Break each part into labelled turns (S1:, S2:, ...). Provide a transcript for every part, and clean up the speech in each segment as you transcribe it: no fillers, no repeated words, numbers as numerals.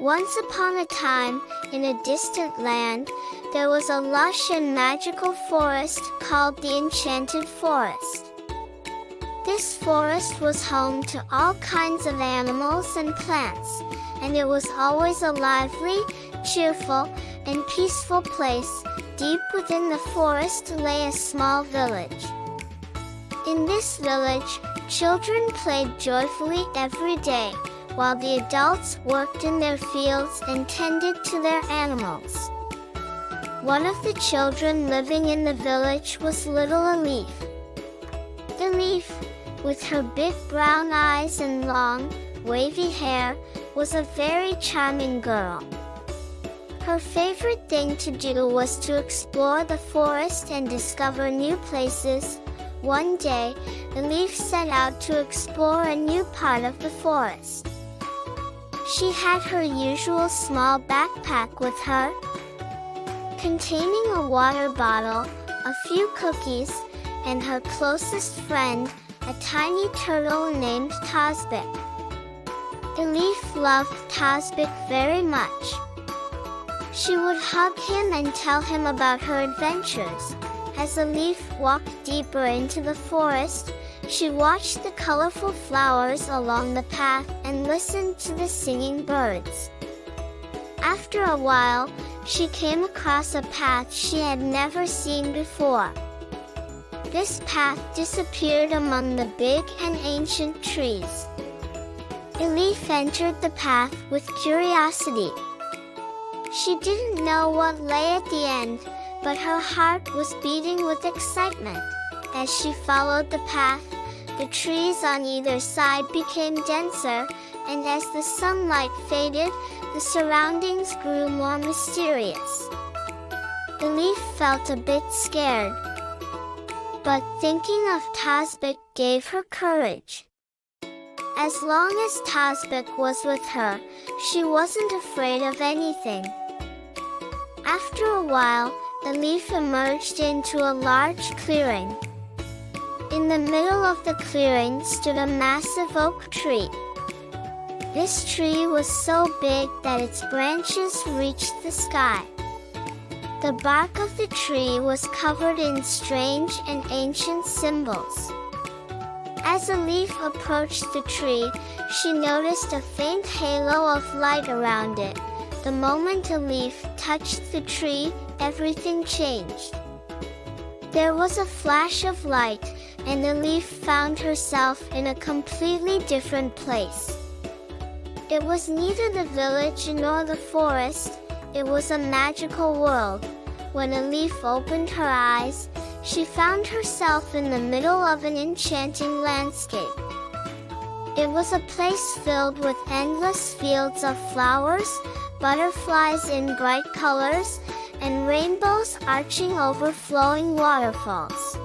S1: Once upon a time, in a distant land, there was a lush and magical forest called the Enchanted Forest. This forest was home to all kinds of animals and plants, and it was always a lively, cheerful, and peaceful place. Deep within the forest lay a small village. In this village, children played joyfully every day, while the adults worked in their fields and tended to their animals. One of the children living in the village was little Elif. Elif, with her big brown eyes and long, wavy hair, was a very charming girl. Her favorite thing to do was to explore the forest and discover new places. One day, Elif set out to explore a new part of the forest. She had her usual small backpack with her, containing a water bottle, a few cookies, and her closest friend, a tiny turtle named Tazbek. Elif loved Tazbek very much. She would hug him and tell him about her adventures. As Elif walked deeper into the forest, she watched the colorful flowers along the path and listened to the singing birds. After a while, she came across a path she had never seen before. This path disappeared among the big and ancient trees. Elif entered the path with curiosity. She didn't know what lay at the end, but her heart was beating with excitement. As she followed the path, the trees on either side became denser, and as the sunlight faded, the surroundings grew more mysterious. Elif felt a bit scared, but thinking of Tazbek gave her courage. As long as Tazbek was with her, she wasn't afraid of anything. After a while, Elif emerged into a large clearing. In the middle of the clearing stood a massive oak tree. This tree was so big that its branches reached the sky. The bark of the tree was covered in strange and ancient symbols. As Elif approached the tree, she noticed a faint halo of light around it. The moment Elif touched the tree, everything changed. There was a flash of light, and Elif found herself in a completely different place. It was neither the village nor the forest, it was a magical world. When Elif opened her eyes, she found herself in the middle of an enchanting landscape. It was a place filled with endless fields of flowers, butterflies in bright colors, and rainbows arching over flowing waterfalls.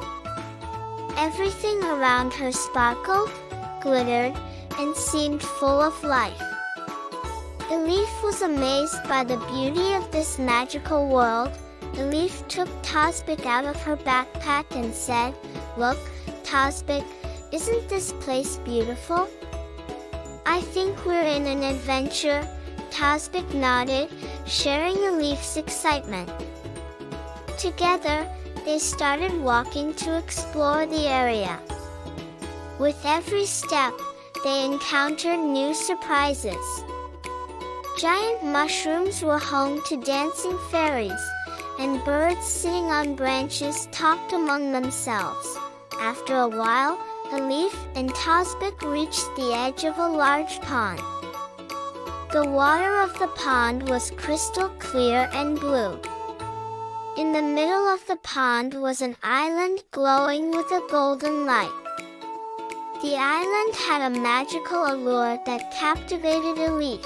S1: Everything around her sparkled, glittered, and seemed full of life. Elif was amazed by the beauty of this magical world. Elif took Tazbek out of her backpack and said, "Look, Tazbek, isn't this place beautiful? I think we're in an adventure." Tazbek nodded, sharing Elif's excitement. Together, they started walking to explore the area. With every step, they encountered new surprises. Giant mushrooms were home to dancing fairies, and birds sitting on branches talked among themselves. After a while, Elif and Tazbek reached the edge of a large pond. The water of the pond was crystal clear and blue. In the middle of the pond was an island glowing with a golden light. The island had a magical allure that captivated Elif.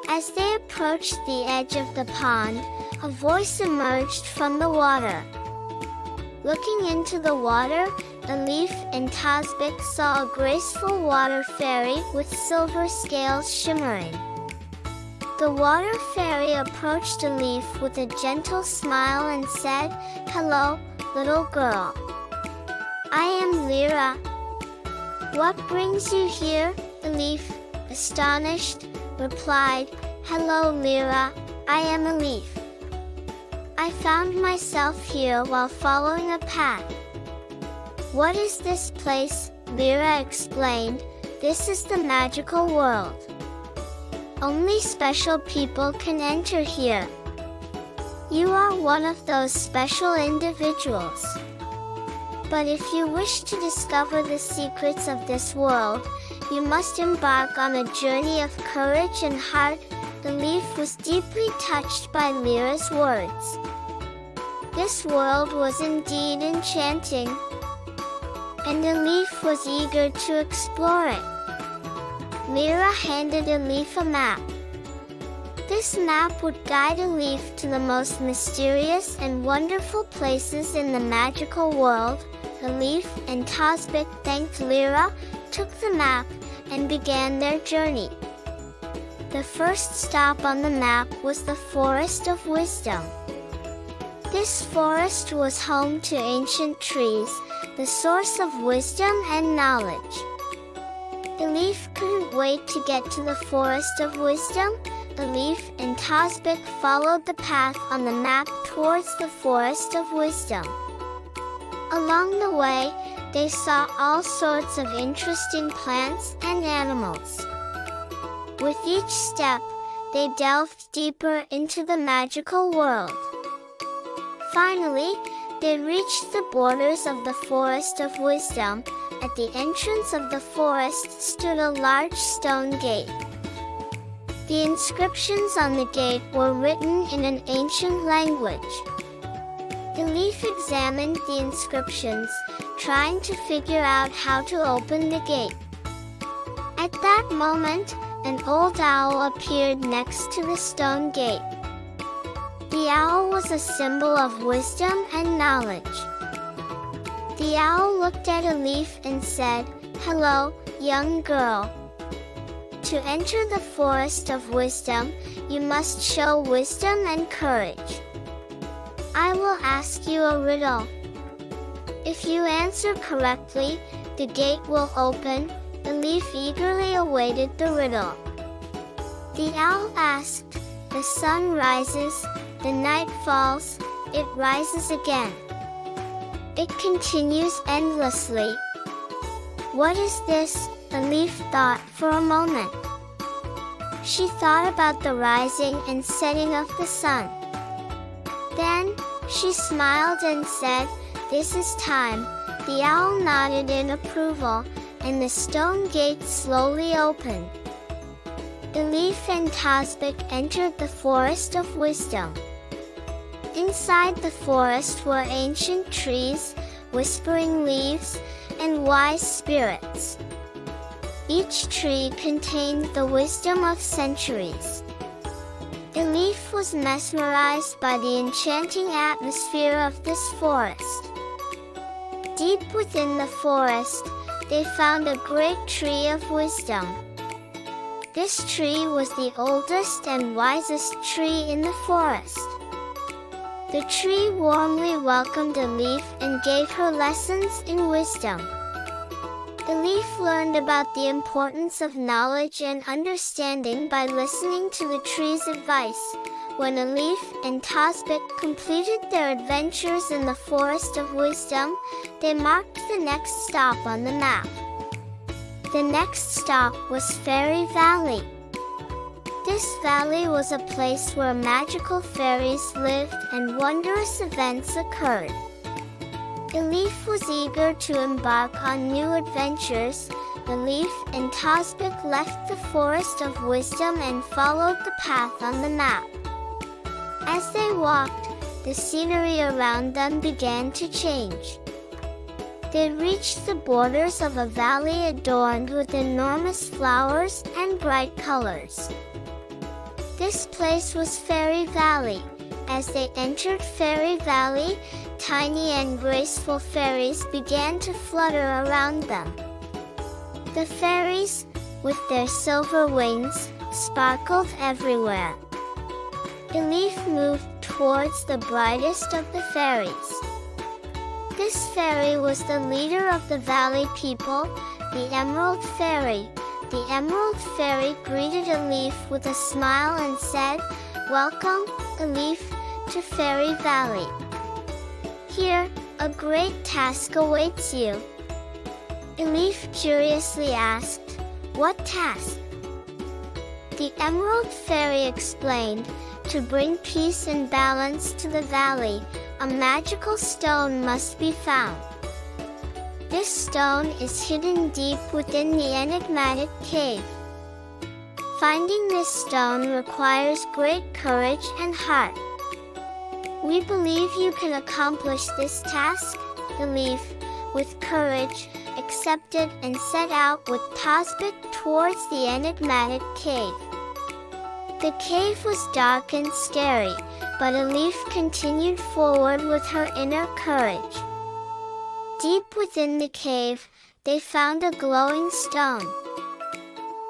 S1: As they approached the edge of the pond, a voice emerged from the water. Looking into the water, Elif and Tazbek saw a graceful water fairy with silver scales shimmering. The water fairy approached Elif with a gentle smile and said, "Hello, little girl. I am Lyra. What brings you here?" Elif, astonished, replied, "Hello Lyra, I am a leaf. I found myself here while following a path." "What is this place?" Lyra explained. "This is the magical world. Only special people can enter here. You are one of those special individuals. But if you wish to discover the secrets of this world, you must embark on a journey of courage and heart." The leaf was deeply touched by Lyra's words. This world was indeed enchanting, and the leaf was eager to explore it. Lyra handed a leaf a map. This map would guide a leaf to the most mysterious and wonderful places in the magical world. The leaf and Tazbek thanked Lyra, took the map, and began their journey. The first stop on the map was the Forest of Wisdom. This forest was home to ancient trees, the source of wisdom and knowledge. The leaf couldn't wait to get to the Forest of Wisdom. The leaf and Tazbek followed the path on the map towards the Forest of Wisdom. Along the way, they saw all sorts of interesting plants and animals. With each step, they delved deeper into the magical world. Finally, they reached the borders of the Forest of Wisdom. At the entrance of the forest stood a large stone gate. The inscriptions on the gate were written in an ancient language. The leaf examined the inscriptions, trying to figure out how to open the gate. At that moment, an old owl appeared next to the stone gate. The owl was a symbol of wisdom and knowledge. The owl looked at a leaf and said, "Hello, young girl. To enter the Forest of Wisdom, you must show wisdom and courage. I will ask you a riddle. If you answer correctly, the gate will open." The leaf eagerly awaited the riddle. The owl asked, "The sun rises, the night falls, it rises again. It continues endlessly. What is this?" The leaf thought for a moment. She thought about the rising and setting of the sun. Then, she smiled and said, "This is time." The owl nodded in approval, and the stone gate slowly opened. The leaf and Tazbek entered the Forest of Wisdom. Inside the forest were ancient trees, whispering leaves, and wise spirits. Each tree contained the wisdom of centuries. The leaf was mesmerized by the enchanting atmosphere of this forest. Deep within the forest, they found a great tree of wisdom. This tree was the oldest and wisest tree in the forest. The tree warmly welcomed a leaf and gave her lessons in wisdom. The leaf learned about the importance of knowledge and understanding by listening to the tree's advice. When a leaf and Tazbek completed their adventures in the Forest of Wisdom, they marked the next stop on the map. The next stop was Fairy Valley. This valley was a place where magical fairies lived and wondrous events occurred. The leaf was eager to embark on new adventures. The leaf and Tazbek left the Forest of Wisdom and followed the path on the map. As they walked, the scenery around them began to change. They reached the borders of a valley adorned with enormous flowers and bright colors. This place was Fairy Valley. As they entered Fairy Valley, tiny and graceful fairies began to flutter around them. The fairies, with their silver wings, sparkled everywhere. The leaf moved towards the brightest of the fairies. This fairy was the leader of the valley people, the Emerald Fairy. The Emerald Fairy greeted Elif with a smile and said, "Welcome, Elif, to Fairy Valley. Here, a great task awaits you." Elif curiously asked, "What task?" The Emerald Fairy explained, "To bring peace and balance to the valley, a magical stone must be found. This stone is hidden deep within the enigmatic cave. Finding this stone requires great courage and heart. We believe you can accomplish this task." Elif, with courage, accepted and set out with Tazbek towards the enigmatic cave. The cave was dark and scary, but Elif continued forward with her inner courage. Deep within the cave, they found a glowing stone.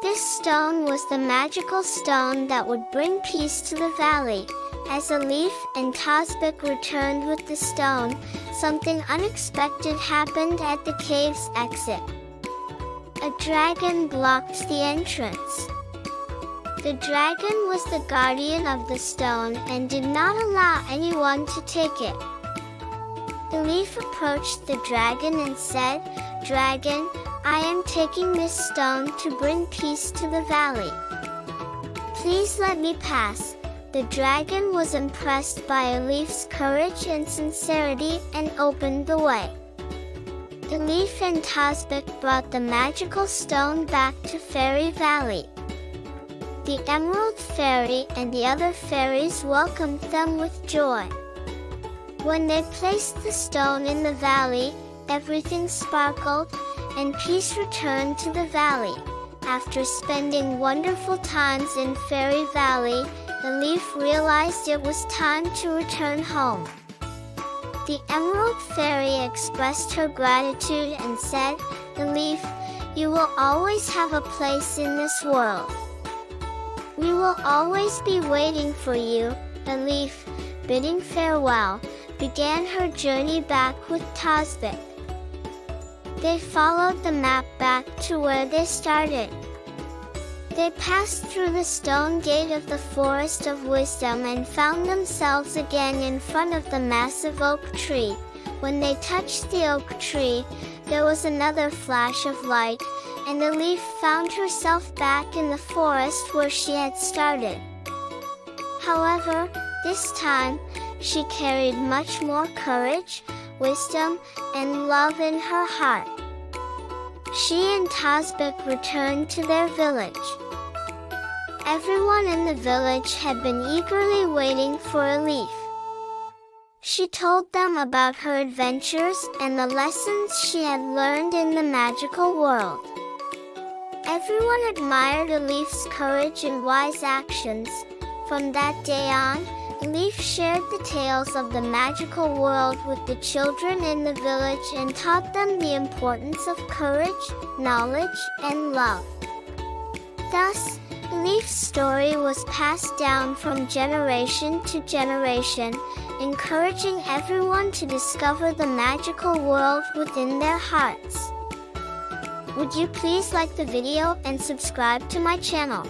S1: This stone was the magical stone that would bring peace to the valley. As Elif and Tazbek returned with the stone, something unexpected happened at the cave's exit. A dragon blocked the entrance. The dragon was the guardian of the stone and did not allow anyone to take it. Elif approached the dragon and said, "Dragon, I am taking this stone to bring peace to the valley. Please let me pass." The dragon was impressed by Elif's courage and sincerity and opened the way. Elif and Tazbek brought the magical stone back to Fairy Valley. The Emerald Fairy and the other fairies welcomed them with joy. When they placed the stone in the valley, everything sparkled, and peace returned to the valley. After spending wonderful times in Fairy Valley, Elif realized it was time to return home. The Emerald Fairy expressed her gratitude and said, "Elif, you will always have a place in this world. We will always be waiting for you." Elif, bidding farewell, began her journey back with Tazbek. They followed the map back to where they started. They passed through the stone gate of the Forest of Wisdom and found themselves again in front of the massive oak tree. When they touched the oak tree, there was another flash of light, and Elif found herself back in the forest where she had started. However, this time, she carried much more courage, wisdom, and love in her heart. She and Tazbek returned to their village. Everyone in the village had been eagerly waiting for Elif. She told them about her adventures and the lessons she had learned in the magical world. Everyone admired Elif's courage and wise actions. From that day on, Elif shared the tales of the magical world with the children in the village and taught them the importance of courage, knowledge, and love. Thus, Elif's story was passed down from generation to generation, encouraging everyone to discover the magical world within their hearts. Would you please like the video and subscribe to my channel?